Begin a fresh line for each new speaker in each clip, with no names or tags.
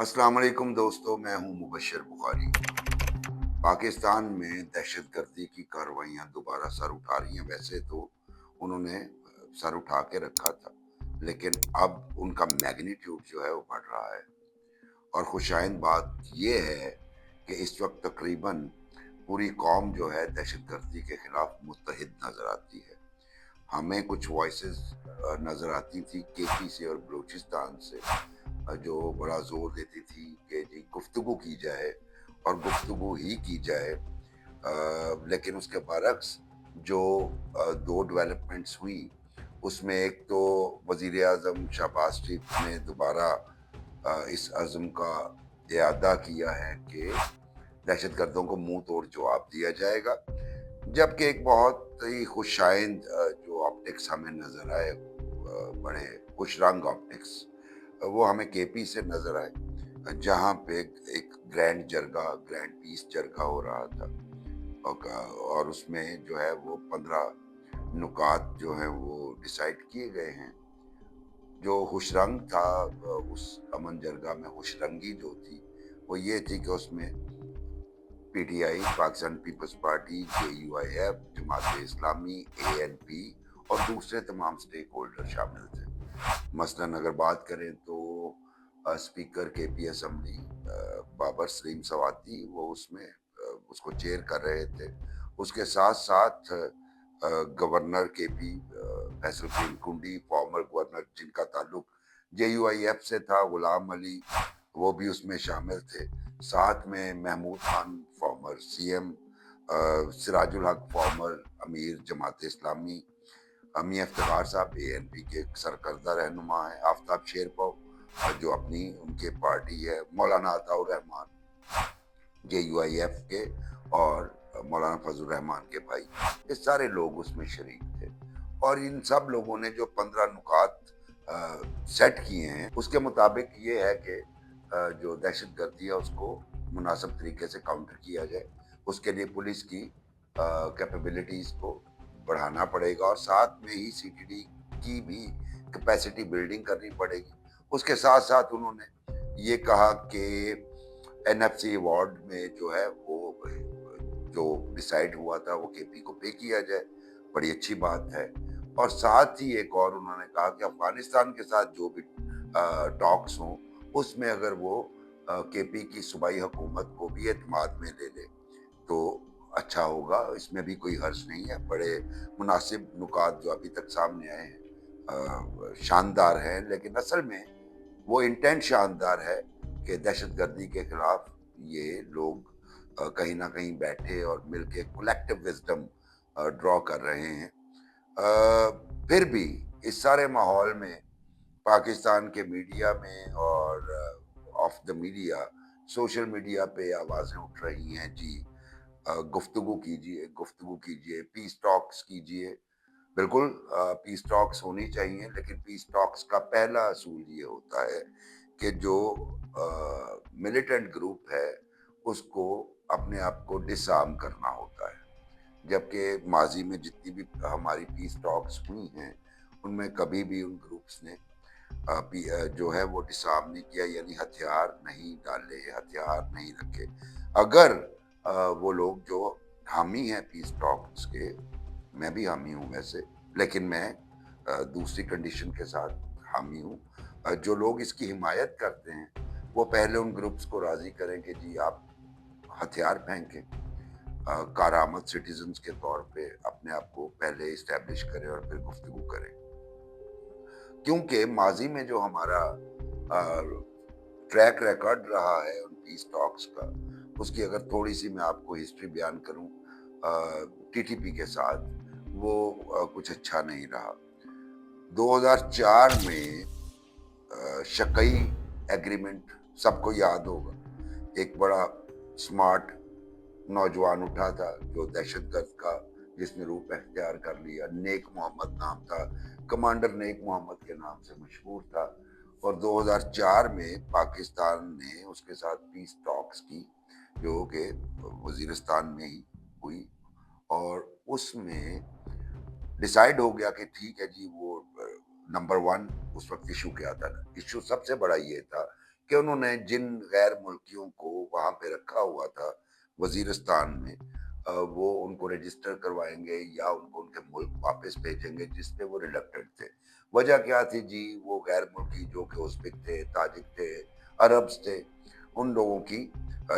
अस्सलाम वालेकुम दोस्तों, मैं हूं मुबशर बुखारी। पाकिस्तान में दहशत गर्दी की कार्रवाइयां दोबारा सर उठा रही हैं। वैसे तो उन्होंने सर उठा के रखा था, लेकिन अब उनका मैग्नीट्यूड जो है वो बढ़ रहा है। और खुशाइंद बात ये है कि इस वक्त तकरीबन पूरी कौम जो है दहशत गर्दी के खिलाफ मुत्तहिद नजर आती है। हमें कुछ वॉइसेस नजर आती थी केपी से और बलूचिस्तान से, जो बड़ा जोर देती थी कि जी गुफ्तगू की जाए और गुफ्तगू ही की जाए। लेकिन उसके बरक्स जो दो डेवलपमेंट्स हुई, उसमें एक तो वजीर आजम शहबाज शरीफ ने दोबारा इस अज़म का इरादा किया है कि दहशत गर्दों को मुंह तोड़ जवाब दिया जाएगा, जबकि एक बहुत ही खुशाइंद जो ऑप्टिक्स हमें नजर आए, बड़े खुश रंग ऑप्टिक्स, वो हमें केपी से नजर आए, जहाँ पे एक ग्रैंड पीस जरगा हो रहा था। और उसमें जो है वो 15 नुकात जो हैं वो डिसाइड किए गए हैं। जो खुशरंग था, उस अमन जरगा में खुशरंगी जो थी वो ये थी कि उसमें PTI, Pakistan People's Party, JUIF, Jamaat Islami, ANP और दूसरे तमाम स्टेक होल्डर शामिल थे। मसलन अगर बात करें तो speaker KP assembly Babar Saleem Swati, वो उसमें उसको चेयर कर रहे थे। उसके साथ साथ गवर्नर केपी फैसल कुंडी, फॉर्मर गवर्नर जिनका ताल्लुक जेयूआईएफ से था, गुलाम अली, वो भी उसमें शामिल थे। साथ में महमूद खान फॉर्मर सीएम, सिराजुल हक फॉर्मर अमीर जमात इस्लामी, मियां इफ्तिखार साहब एएनपी के सरकर्दा रहनुमा है, आफ्ताब शेरपो जो अपनी उनके पार्टी है, मौलाना अताउर रहमान जेयूआईएफ के, और मौलाना फजल रहमान के भाई, ये सारे लोग उसमें शरीक थे। और इन सब लोगों ने जो 15 नुकात सेट किए हैं, उसके मुताबिक ये है कि जो दहशत गर्दी है उसको मुनासिब तरीके से काउंटर किया जाए। उसके लिए पुलिस की कैपेबिलिटीज को बढ़ाना पड़ेगा और साथ में ही सीटीडी की भी कैपेसिटी बिल्डिंग करनी पड़ेगी। उसके साथ साथ उन्होंने ये कहा कि एनएफसी अवार्ड में जो है वो जो डिसाइड हुआ था वो केपी को पे किया जाए, बड़ी अच्छी बात है। और साथ ही एक और उन्होंने कहा कि अफगानिस्तान के साथ जो भी टॉक्स हों, उसमें अगर वो केपी की सूबाई हुकूमत को भी एतमाद में ले ले तो अच्छा होगा। इसमें भी कोई हर्ज नहीं है। बड़े मुनासिब नुकात जो अभी तक सामने आए हैं शानदार हैं, लेकिन असल में वो इंटेंट शानदार है कि दहशत गर्दी के खिलाफ ये लोग कहीं ना कहीं बैठे और मिलके कलेक्टिव विजडम ड्रॉ कर रहे हैं। फिर भी इस सारे माहौल में पाकिस्तान के मीडिया में और of the media, social media पे आवाजें उठ रही हैं जी, गुफ्तगू कीजिए, गुफ्तगू कीजिए, पीस टॉक्स कीजिए। बिल्कुल पीस टॉक्स होनी चाहिए, लेकिन पीस टॉक्स का पहला असूल ये होता है कि जो मिलिटेंट ग्रुप है उसको अपने आप को डिसआर्म करना होता है। जबकि माजी में जितनी भी हमारी पीस टॉक्स हुई हैं, उनमें कभी भी उन ग्रुप्स ने जो है वो डिसआर्म नहीं किया, यानी हथियार नहीं डाले, हथियार नहीं रखे। अगर वो लोग जो हामी हैं पीस टॉक्स के, मैं भी हामी हूँ वैसे, लेकिन मैं दूसरी कंडीशन के साथ हामी हूँ। जो लोग इसकी हिमायत करते हैं वो पहले उन ग्रुप्स को राजी करें कि जी आप हथियार फेंकें, कारामद सिटीजन्स के तौर पे अपने आप को पहले इस्टेब्लिश करें और फिर गुफ्तगू करें। क्योंकि माजी में जो हमारा ट्रैक रिकॉर्ड रहा है उन पीस टॉक्स का, उसकी अगर थोड़ी सी मैं आपको हिस्ट्री बयान करूं टीटीपी के साथ, वो कुछ अच्छा नहीं रहा। 2004 में शकई एग्रीमेंट सबको याद होगा। एक बड़ा स्मार्ट नौजवान उठा था जो दहशतगर्द का, जिसने रूप अख्तियार कर लिया। नेक मोहम्मद नाम था, कमांडर नेक मोहम्मद के नाम से मशहूर था। और 2004 में पाकिस्तान ने उसके साथ पीस टॉक्स की, जो कि वजीरिस्तान में ही हुई। और उसमें डिसाइड हो गया कि ठीक है जी, वो नंबर 1 उस वक्त इशू क्या था। इशू सबसे बड़ा ये था کہ انہوں نے جن غیر ملکیوں کو وہاں پہ رکھا ہوا تھا وزیرستان میں، وہ ان کو رجسٹر کروائیں گے یا ان کو ان کے ملک واپس بھیجیں گے، جس پہ وہ ریلکٹنٹ تھے۔ وجہ کیا تھی جی؟ وہ غیر ملکی جو کہ ازبک تھے، تاجک تھے، عربز تھے، ان لوگوں کی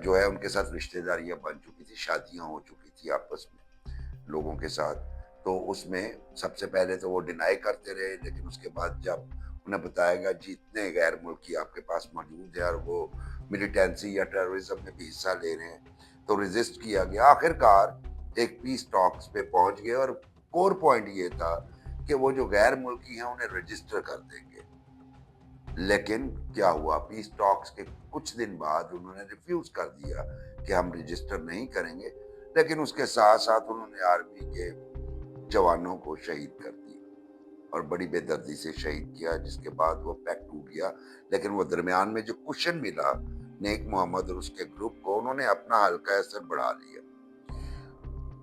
جو ہے ان کے ساتھ رشتہ داریاں بن چکی تھی، شادیاں ہو چکی تھی آپس میں لوگوں کے ساتھ۔ تو اس میں سب سے پہلے تو وہ ڈینائی کرتے رہے، لیکن اس کے بعد جب انہیں بتایا گیا جی اتنے غیر ملکی آپ کے پاس موجود ہیں اور وہ ملیٹینسی یا ٹیررزم میں بھی حصہ لے رہے ہیں، تو ریزسٹ کیا گیا۔ آخر کار ایک پیس ٹاکس پہ پہنچ گئے، اور کور پوائنٹ یہ تھا کہ وہ جو غیر ملکی ہیں انہیں رجسٹر کر دیں گے۔ لیکن کیا ہوا؟ پیس ٹاکس کے کچھ دن بعد انہوں نے ریفیوز کر دیا کہ ہم رجسٹر نہیں کریں گے، لیکن اس کے ساتھ ساتھ انہوں نے آرمی کے جوانوں کو شہید کر دیا اور بڑی بے دردی سے شہید کیا، جس کے بعد وہ پیکٹ ٹوٹ گیا۔ لیکن وہ درمیان میں جو کشن ملا نیک محمد اور اس کے گروپ کو، انہوں نے اپنا حلقہ اثر بڑھا لیا،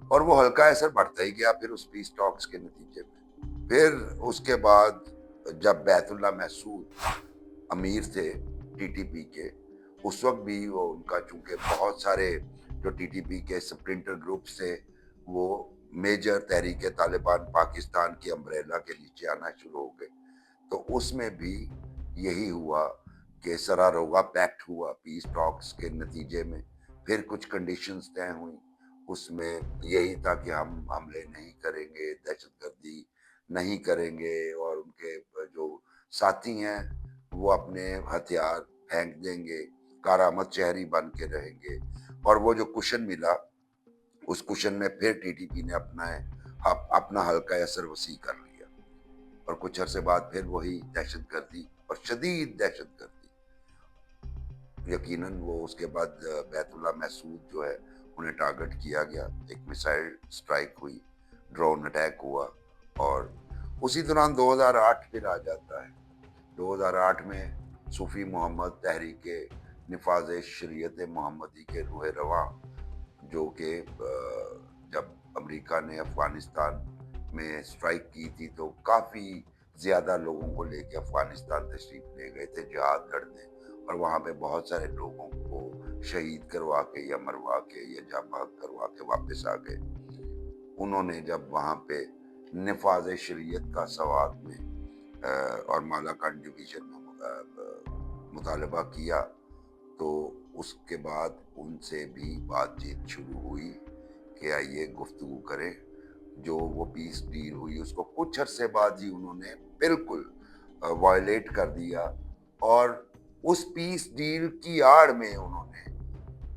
اور وہ حلقہ اثر بڑھتا ہی گیا پھر اس پیس ٹاکس کے نتیجے میں۔ پھر اس کے بعد جب بیت اللہ محسود امیر تھے ٹی ٹی پی کے، اس وقت بھی وہ ان کا چونکہ بہت سارے جو ٹی ٹی پی کے سپرنٹر گروپس تھے وہ میجر تحریک طالبان پاکستان کی امبریلا کے نیچے آنا شروع ہو گئے، تو اس میں بھی یہی ہوا کہ سراروغا پیکٹ ہوا پیس ٹاکس کے نتیجے میں۔ پھر کچھ کنڈیشنز طے ہوئیں، اس میں یہی تھا کہ ہم حملے نہیں کریں گے، دہشت گردی نہیں کریں گے، اور ان کے جو ساتھی ہیں وہ اپنے ہتھیار پھینک دیں گے، کارآمد شہری بن کے رہیں گے۔ اور وہ جو کشن ملا، اس کشن میں پھر ٹی ٹی پی نے اپنا حلقہ اثر وسیع کر لیا، اور کچھ عرصے بعد پھر وہی دہشت گردی اور شدید دہشت گردی۔ یقیناً وہ اس کے بعد بیت اللہ محسود جو ہے انہیں ٹارگٹ کیا گیا، ایک میسائل سٹرائک ہوئی، ڈرون اٹیک ہوا، اور اسی دوران 2008 پھر آ جاتا ہے۔ 2008 میں صوفی محمد تحریک نفاذ شریعت محمدی کے روح رواں، جو کہ جب امریکہ نے افغانستان میں سٹرائک کی تھی تو کافی زیادہ لوگوں کو لے کے افغانستان تشریف لے گئے تھے جہاد لڑنے، اور وہاں پہ بہت سارے لوگوں کو شہید کروا کے یا مروا کے یا جاں بحق کروا کے واپس آ گئے۔ انہوں نے جب وہاں پہ نفاذ شریعت کا سوات میں اور مالاکنڈ ڈویژن میں مطالبہ کیا، تو اس کے بعد ان سے بھی بات چیت شروع ہوئی کہ آئیے گفتگو کریں۔ جو وہ پیس ڈیل ہوئی اس کو کچھ عرصے بعد ہی انہوں نے بالکل وائلیٹ کر دیا، اور اس پیس ڈیل کی آڑ میں انہوں نے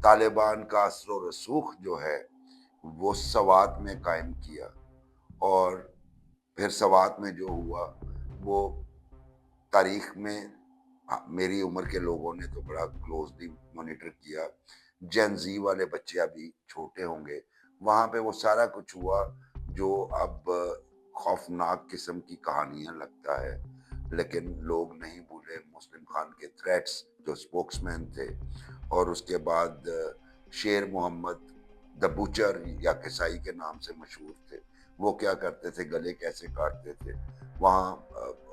طالبان کا اثر و رسوخ جو ہے وہ سوات میں قائم کیا۔ اور پھر سوات میں جو ہوا وہ تاریخ میں میری عمر کے لوگوں نے تو بڑا کلوزلی مانیٹر کیا، جین زی والے بچے ابھی چھوٹے ہوں گے، وہاں پہ وہ سارا کچھ ہوا جو اب خوفناک قسم کی کہانیاں لگتا ہے، لیکن لوگ نہیں بھولے مسلم خان کے تھریٹس جو سپوکس مین تھے۔ اور اس کے بعد شیر محمد دا بوچر یا کسائی کے نام سے مشہور تھے، وہ کیا کرتے تھے، گلے کیسے کاٹتے تھے وہاں،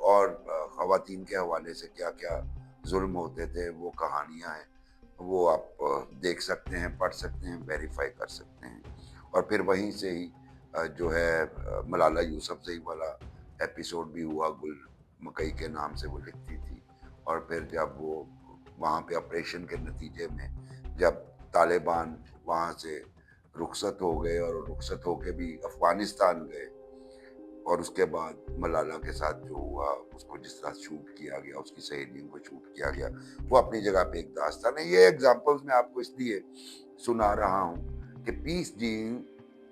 اور خواتین کے حوالے سے کیا کیا ظلم ہوتے تھے، وہ کہانیاں ہیں، وہ آپ دیکھ سکتے ہیں، پڑھ سکتے ہیں، ویریفائی کر سکتے ہیں۔ اور پھر وہیں سے ہی جو ہے ملالہ یوسفزئی والا ایپیسوڈ بھی ہوا، گل مکئی کے نام سے وہ لکھتی تھی، اور پھر جب وہ وہاں پہ آپریشن کے نتیجے میں جب طالبان وہاں سے رخصت ہو گئے اور رخصت ہو کے بھی افغانستان گئے، اور اس کے بعد ملالہ کے ساتھ جو ہوا، اس کو جس طرح شوٹ کیا گیا، اس کی سہیلیوں کو شوٹ کیا گیا، وہ اپنی جگہ پہ ایک داستان ہے۔ یہ ایگزامپلز میں آپ کو اس لیے سنا رہا ہوں کہ پیس ڈیل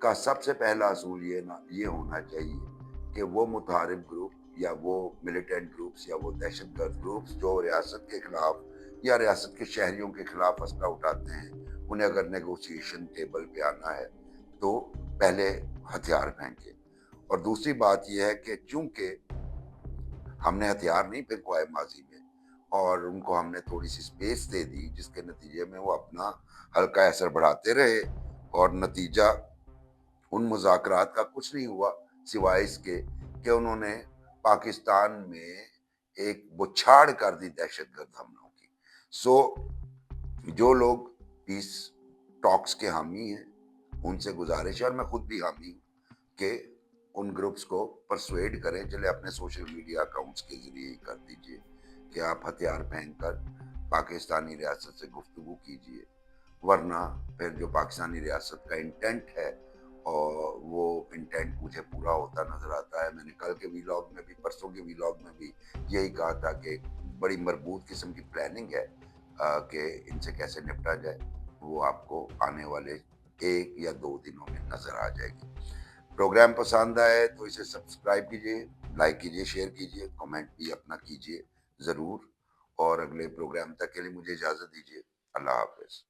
کا سب سے پہلا اصول یہ ہونا چاہیے کہ وہ متحارب گروپ یا وہ ملیٹنٹ گروپس یا وہ دہشت گرد گروپس جو ریاست کے خلاف یا ریاست کے شہریوں کے خلاف اسلحہ اٹھاتے ہیں، انہیں اگر نیگوسیشن ٹیبل پہ آنا ہے تو پہلے ہتھیار پھینکے۔ اور دوسری بات یہ ہے کہ چونکہ ہم نے ہتھیار نہیں پھینکوائے ماضی میں، اور ان کو ہم نے تھوڑی سی سپیس دے دی، جس کے نتیجے میں وہ اپنا حلقہ اثر بڑھاتے رہے، اور نتیجہ ان مذاکرات کا کچھ نہیں ہوا سوائے اس کے کہ انہوں نے پاکستان میں ایک بچھاڑ کر دی دہشت گرد حملوں کی۔ सो जो लोग पीस टॉक्स के हामी हैं, उनसे गुजारिश है, और मैं खुद भी हामी हूँ, कि उन ग्रुप्स को परसुएड करें, चले अपने सोशल मीडिया अकाउंट्स के ज़रिए ही कर दीजिए कि आप हथियार पहनकर पाकिस्तानी रियासत से गुफ्तगू कीजिए, वरना फिर जो पाकिस्तानी रियासत का इंटेंट है, और वो इंटेंट मुझे पूरा होता नज़र आता है। मैंने कल के वीलॉग में भी, परसों के वीलॉग में भी यही कहा था कि बड़ी मरबूत किस्म की प्लानिंग है कि इनसे कैसे निपटा जाए, वो आपको आने वाले 1 या 2 दिनों में नज़र आ जाएगी। प्रोग्राम पसंद आए तो इसे सब्सक्राइब कीजिए, लाइक कीजिए, शेयर कीजिए, कमेंट भी अपना कीजिए ज़रूर, और अगले प्रोग्राम तक के लिए मुझे इजाज़त दीजिए। अल्लाह हाफ़िज़।